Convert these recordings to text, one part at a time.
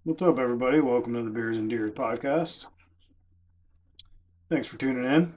What's up, everybody? Welcome to the Beers and Deers podcast. Thanks for tuning in.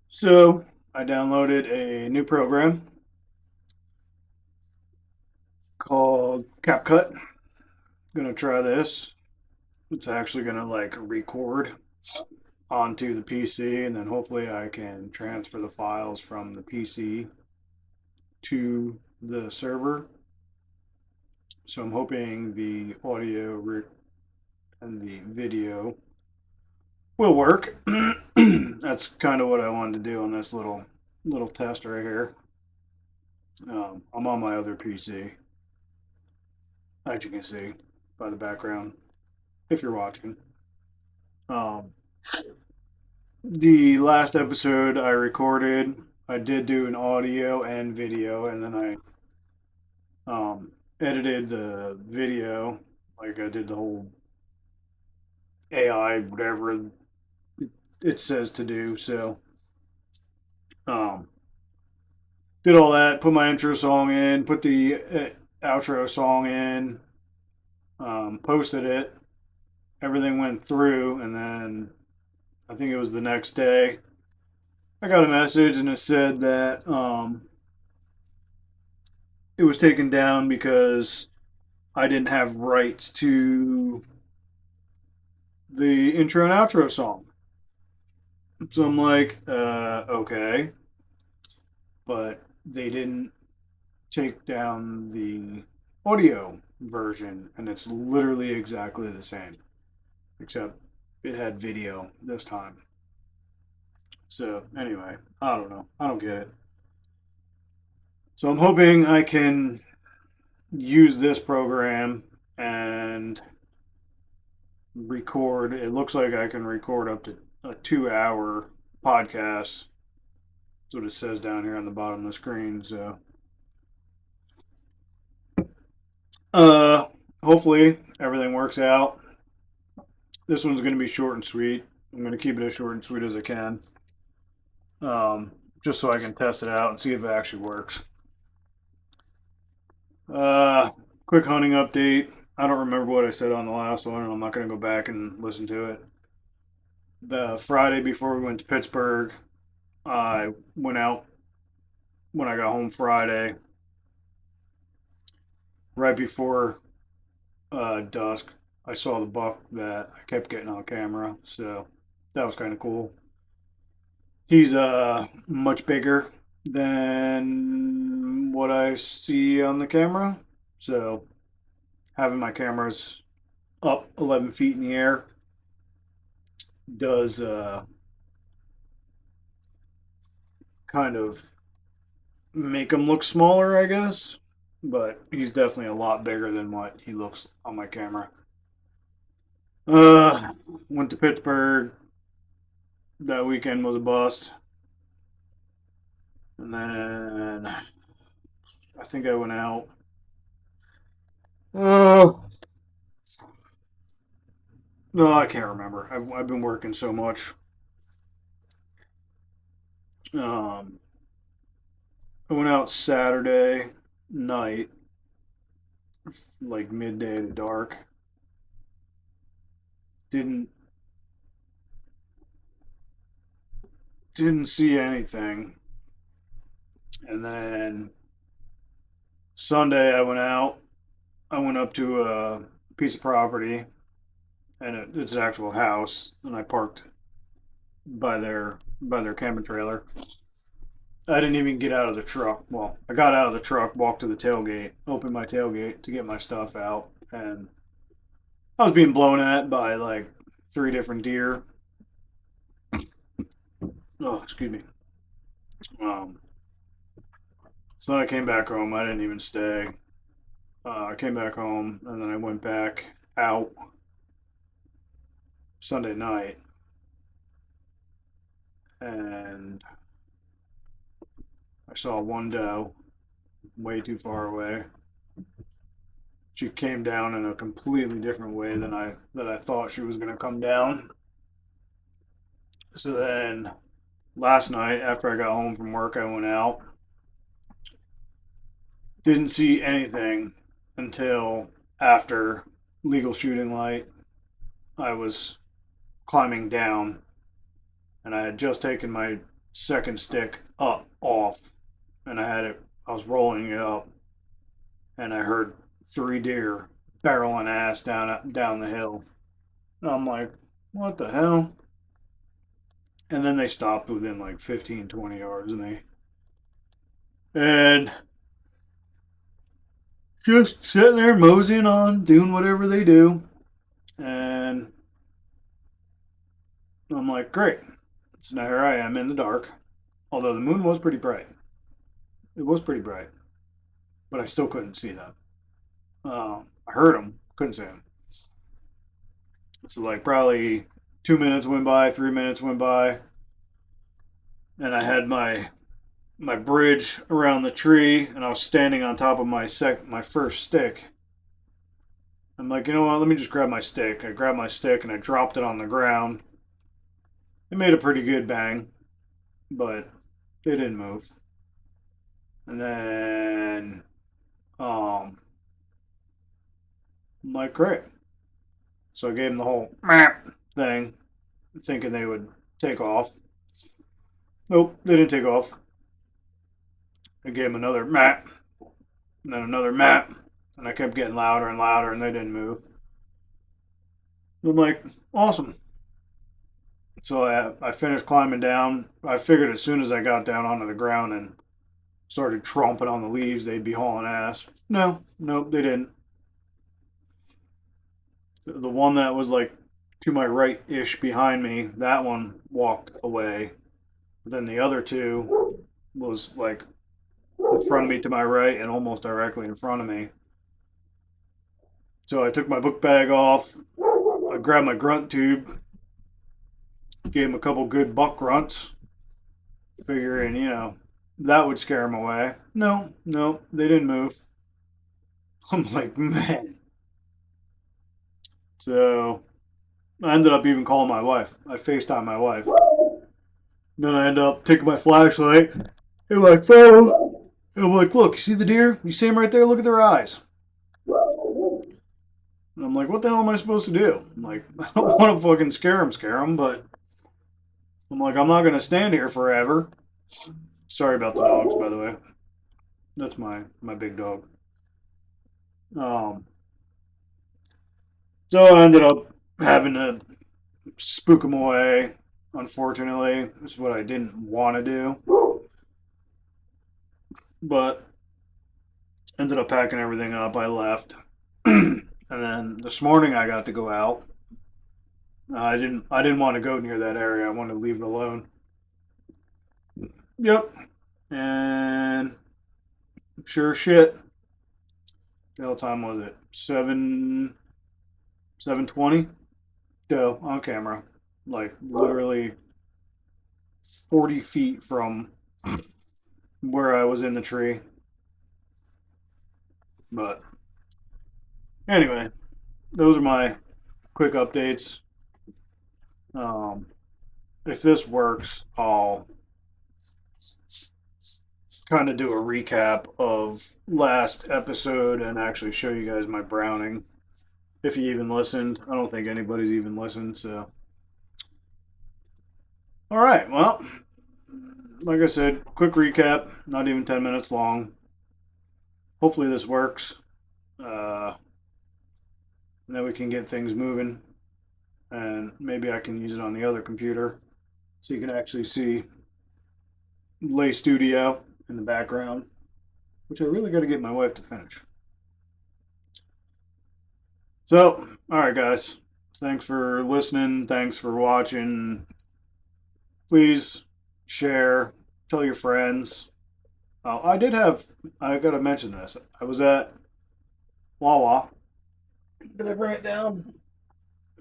So, I downloaded a new program called CapCut. Gonna try this. It's actually gonna record onto the PC, and then hopefully I can transfer the files from the PC to the server. So, I'm hoping the audio and the video will work. That's kind of what I wanted to do on this little test right here. I'm on my other PC, as you can see by the background, if you're watching. Um, the last episode I recorded, I did do an audio and video, and then I edited the video. Like I did the whole AI, whatever it says to do. So, um, did all that, put my intro song in, put the outro song in, posted it. Everything went through, and then I think it was the next day. I got a message and it said that it was taken down because I didn't have rights to the intro and outro song. So I'm like, okay, but they didn't take down the audio version, and it's literally exactly the same, except it had video this time. So anyway, I don't know. I don't get it. So I'm hoping I can use this program and record. It looks like I can record up to a 2 hour podcast. That's what it says down here on the bottom of the screen. So, uh, hopefully everything works out. This one's going to be short and sweet. I'm going to keep it as short and sweet as I can, just so I can test it out and see if it actually works. Uh, quick hunting update. I don't remember what I said on the last one, and I'm not going to go back and listen to it. The Friday before we went to Pittsburgh, I went out when I got home Friday, right before dusk. I saw the buck that I kept getting on camera, so that was kind of cool. He's much bigger than what I see on the camera, so having my cameras up 11 feet in the air does kind of make him look smaller, I guess. But he's definitely a lot bigger than what he looks on my camera. Uh, went to Pittsburgh. That weekend was a bust. And then I think I went out. Oh, no, I can't remember. I've been working so much. Um, I went out Saturday night, like midday to dark. Didn't didn't see anything. And then Sunday I went out. I went up to a piece of property, and it's an actual house, and I parked by their camping trailer. I didn't even get out of the truck. Well, I got out of the truck, walked to the tailgate, opened my tailgate to get my stuff out, and I was being blown at by like three different deer. Oh, excuse me. Um, so then I came back home. I didn't even stay. I came back home, and then I went back out Sunday night, and I saw one doe way too far away. She came down in a completely different way than I thought she was going to come down. So then last night after I got home from work, I went out Didn't see anything until after legal shooting light. I was climbing down, and I had just taken my second stick up off, and I was rolling it up, and I heard three deer barreling ass down the hill. And I'm like, what the hell? And then they stopped within like 15, 20 yards of me. And just sitting there moseying on, doing whatever they do. And I'm like, great. So now here I am in the dark. Although the moon was pretty bright. It was pretty bright. But I still couldn't see them. I heard them, couldn't see them. So like probably 2 minutes went by, 3 minutes went by, and I had my bridge around the tree, and I was standing on top of my first stick. I'm like, you know what? Let me just grab my stick. I grabbed my stick and I dropped it on the ground. It made a pretty good bang, but it didn't move. And then, I'm like, great. So I gave them the whole thing, thinking they would take off. Nope, they didn't take off. I gave them another map, and then another map, and I kept getting louder and louder, and they didn't move. I'm like, awesome. So I finished climbing down. I figured as soon as I got down onto the ground and started tromping on the leaves, they'd be hauling ass. No, nope, they didn't. The one that was like to my right ish behind me, that one walked away. But then the other two was like in front of me to my right and almost directly in front of me. So I took my book bag off. I grabbed my grunt tube, gave him a couple good buck grunts, figuring, that would scare him away. No, no, they didn't move. I'm like, man. So I ended up even calling my wife. I FaceTime my wife. Then I end up taking my flashlight and my phone. And I'm like, look, you see the deer? You see them right there? Look at their eyes. And I'm like, what the hell am I supposed to do? I'm like, I don't want to fucking scare them, but I'm like, I'm not going to stand here forever. Sorry about the dogs, by the way. That's my big dog. Um, so I ended up having to spook them away. Unfortunately, it's what I didn't want to do, but ended up packing everything up. I left, and then this morning I got to go out. I didn't want to go near that area. I wanted to leave it alone. Yep, and sure shit. The hell time was it? 7:20. Doe on camera, like literally 40 feet from where I was in the tree. But anyway, those are my quick updates. Um, if this works, I'll kind of do a recap of last episode and actually show you guys my browning. If you even listened, I don't think anybody's even listened. So, all right. Well, like I said, quick recap. Not even 10 minutes long. Hopefully this works. And then we can get things moving. And maybe I can use it on the other computer so you can actually see Lay Studio in the background, which I really got to get my wife to finish. So, all right, guys. Thanks for listening. Thanks for watching. Please share, tell your friends. I got to mention this. I was at Wawa. Did I bring it down?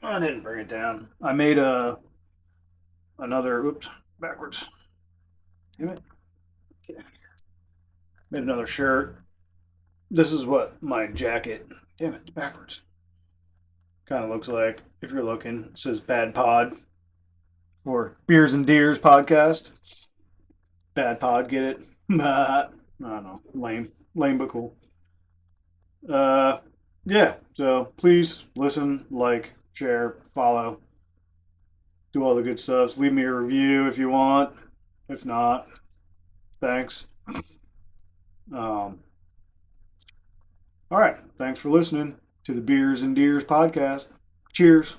I didn't bring it down. I made oops, backwards. Damn it. Made another shirt. This is what my jacket, damn it, backwards, kind of looks like. If you're looking, it says Bad Pod for Beers and Deers podcast. Bad Pod, get it? I don't know, lame but cool. Uh, yeah. So please listen, like, share, follow, do all the good stuff. Leave me a review if you want. If not, thanks. Um, all right. Thanks for listening to the Beers and Deers podcast. Cheers.